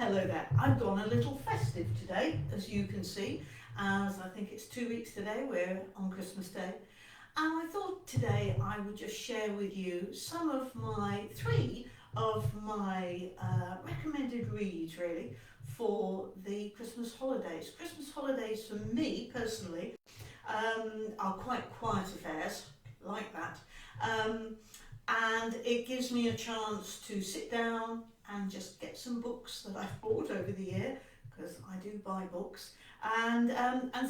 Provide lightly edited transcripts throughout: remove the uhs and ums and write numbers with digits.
Hello there. I've gone a little festive today, as you can see, as I think it's 2 weeks today, we're on Christmas Day. And I thought today I would just share with you three of my recommended reads really for the Christmas holidays. Christmas holidays for me personally are quite quiet affairs, like that. And it gives me a chance to sit down and just get some books that I've bought over the year, because I do buy books, and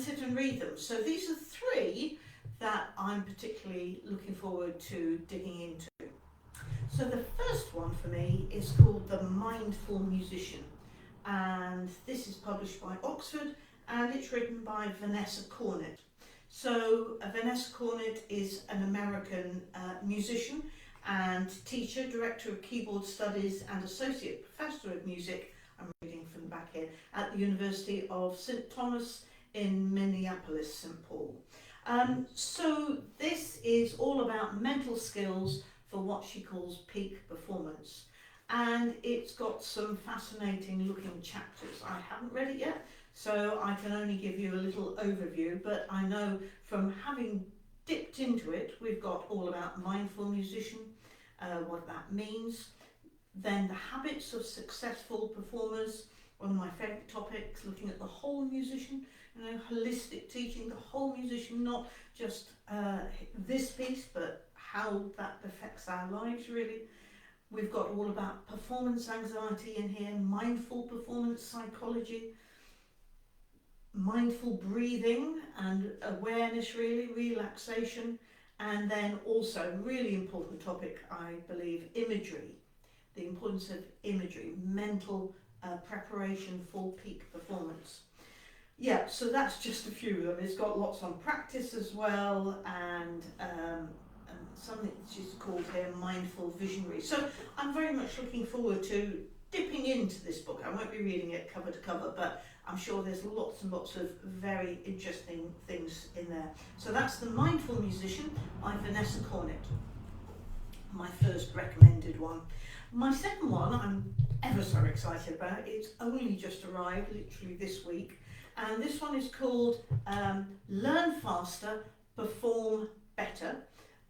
sit and read them. So these are three that I'm particularly looking forward to digging into. So the first one for me is called The Mindful Musician, and this is published by Oxford, and it's written by Vanessa Cornett. So Vanessa Cornett is an American musician and teacher, director of keyboard studies and associate professor of music, I'm reading from the back here, at the University of St Thomas in Minneapolis, St Paul. So this is all about mental skills for what she calls peak performance. And it's got some fascinating looking chapters. I haven't read it yet, so I can only give you a little overview, but I know from having dipped into it, we've got all about mindful musician, what that means, then the habits of successful performers, one of my favourite topics, looking at the whole musician, holistic teaching, the whole musician, not just this piece, but how that affects our lives really. We've got all about performance anxiety in here, mindful performance psychology, mindful breathing and awareness really, relaxation, and then also really important topic, I believe, imagery, the importance of imagery, mental preparation for peak performance. Yeah, so that's just a few of them. It's got lots on practice as well, and something she's called here Mindful Visionary. So I'm very much looking forward to dipping into this book. I won't be reading it cover to cover, but I'm sure there's lots and lots of very interesting things in there. So that's The Mindful Musician by Vanessa Cornett, my first recommended one. My second one I'm ever so excited about. It's only just arrived, literally this week, and this one is called Learn Faster, Perform Better,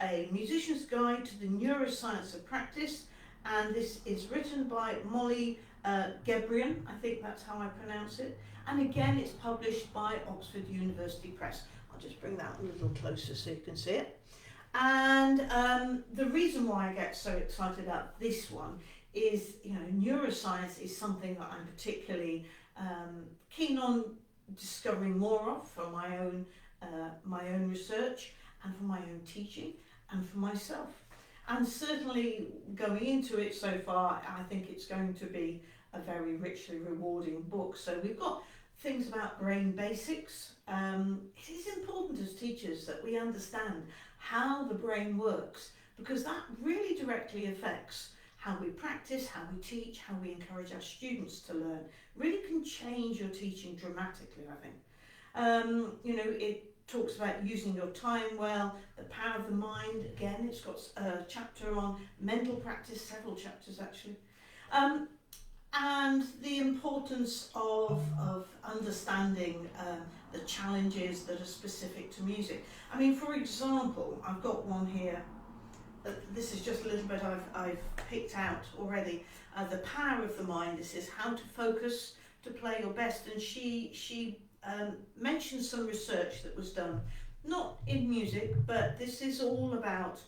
a musician's guide to the neuroscience of practice, and this is written by Molly Gebrian, I think that's how I pronounce it, and again it's published by Oxford University Press. I'll just bring that a little closer so you can see it. And the reason why I get so excited about this one is, neuroscience is something that I'm particularly keen on discovering more of for my own research and for my own teaching and for myself. And certainly going into it so far, I think it's going to be a very richly rewarding book. So we've got things about brain basics. It is important as teachers that we understand how the brain works, because that really directly affects how we practice, how we teach, how we encourage our students to learn. Really can change your teaching dramatically, I think. It talks about using your time well, the power of the mind. Again, it's got a chapter on mental practice, several chapters actually. And the importance of understanding the challenges that are specific to music. I mean, for example, I've got one here. This is just a little bit I've picked out already. The power of the mind. This is how to focus to play your best. And she mentioned some research that was done, not in music, but this is all about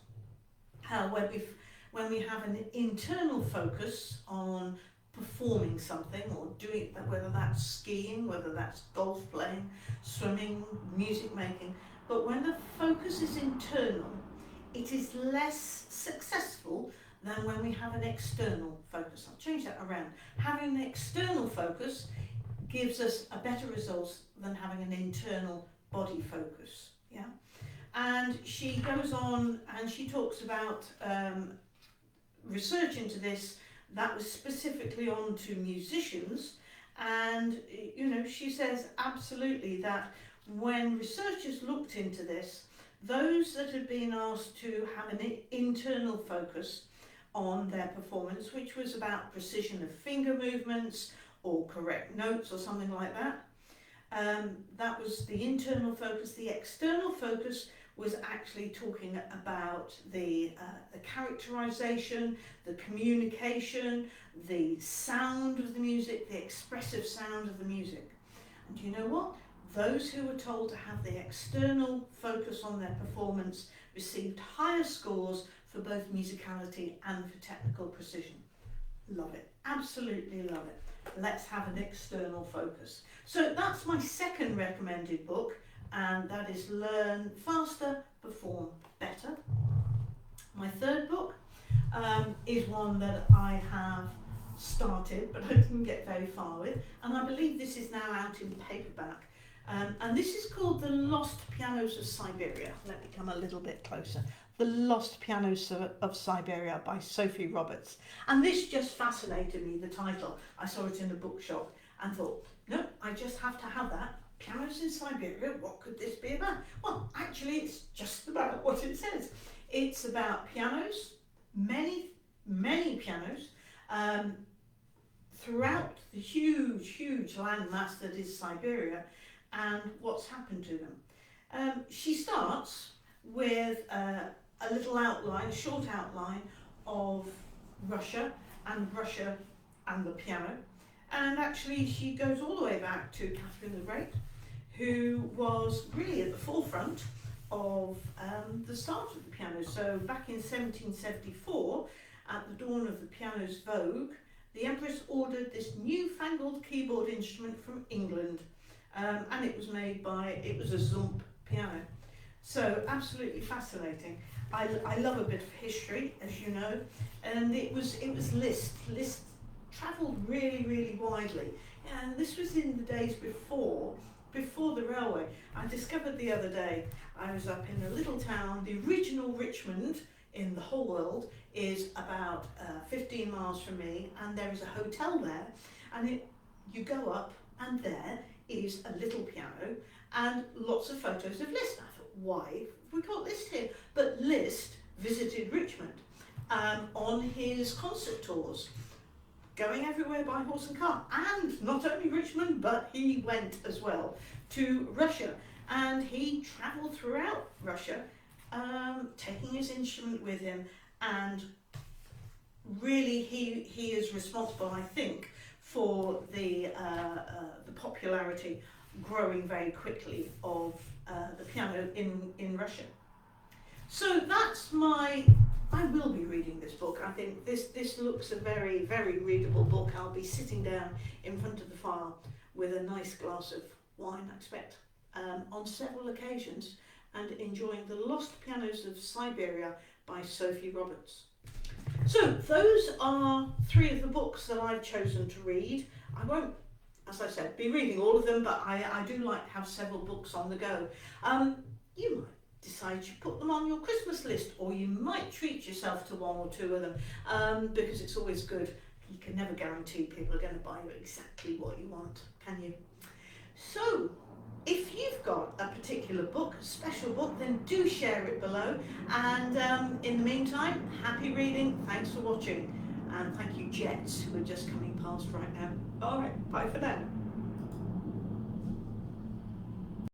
how when we have an internal focus on performing something or doing, whether that's skiing, whether that's golf playing, swimming, music making, but when the focus is internal, it is less successful than when we have an external focus. I'll change that around. Having an external focus gives us a better result than having an internal body focus. Yeah, and she goes on and she talks about research into this that was specifically on to musicians, and she says absolutely that when researchers looked into this, those that had been asked to have an internal focus on their performance, which was about precision of finger movements or correct notes or something like that. That was the internal focus. The external focus was actually talking about the characterization, the communication, the sound of the music, the expressive sound of the music. And you know what? Those who were told to have the external focus on their performance received higher scores for both musicality and for technical precision. Love it. Absolutely love it. Let's have an external focus. So that's my second recommended book, and that is Learn Faster, Perform Better. My third book is one that I have started but I didn't get very far with, and I believe this is now out in paperback. And this is called The Lost Pianos of Siberia. Let me come a little bit closer. The Lost Pianos of Siberia by Sophie Roberts. And this just fascinated me, the title. I saw it in the bookshop and thought, no, I just have to have that. Pianos in Siberia, what could this be about? Well, actually, it's just about what it says. It's about pianos, many pianos, throughout the huge landmass that is Siberia, and what's happened to them. She starts with a little outline, a short outline of Russia and the piano, and actually she goes all the way back to Catherine the Great, who was really at the forefront of the start of the piano. So back in 1774, at the dawn of the piano's vogue, the Empress ordered this newfangled keyboard instrument from England, and it was a Zump piano. So absolutely fascinating. I love a bit of history, as you know, and it was Liszt. Liszt travelled really widely, and this was in the days before the railway. I discovered the other day, I was up in a little town, the original Richmond in the whole world is about 15 miles from me, and there is a hotel there, and you go up and there is a little piano and lots of photos of Liszt. I thought, why have we got Liszt here? But Liszt visited Richmond on his concert tours, going everywhere by horse and cart, and not only Richmond, but he went as well to Russia, and he travelled throughout Russia, taking his instrument with him, and really he is responsible, I think, for the popularity growing very quickly of the piano in Russia. So that's I will be reading this book. I think this looks a very readable book. I'll be sitting down in front of the fire with a nice glass of wine, I expect, on several occasions, and enjoying The Lost Pianos of Siberia by Sophie Roberts. So those are three of the books that I've chosen to read. I won't, as I said, be reading all of them, but I do like to have several books on the go. You might decide to put them on your Christmas list, or you might treat yourself to one or two of them, because it's always good. You can never guarantee people are going to buy you exactly what you want, can you? So if you've got a particular book, a special book, then do share it below, and in the meantime, happy reading, thanks for watching, and thank you jets who are just coming past right now. Alright, bye for now.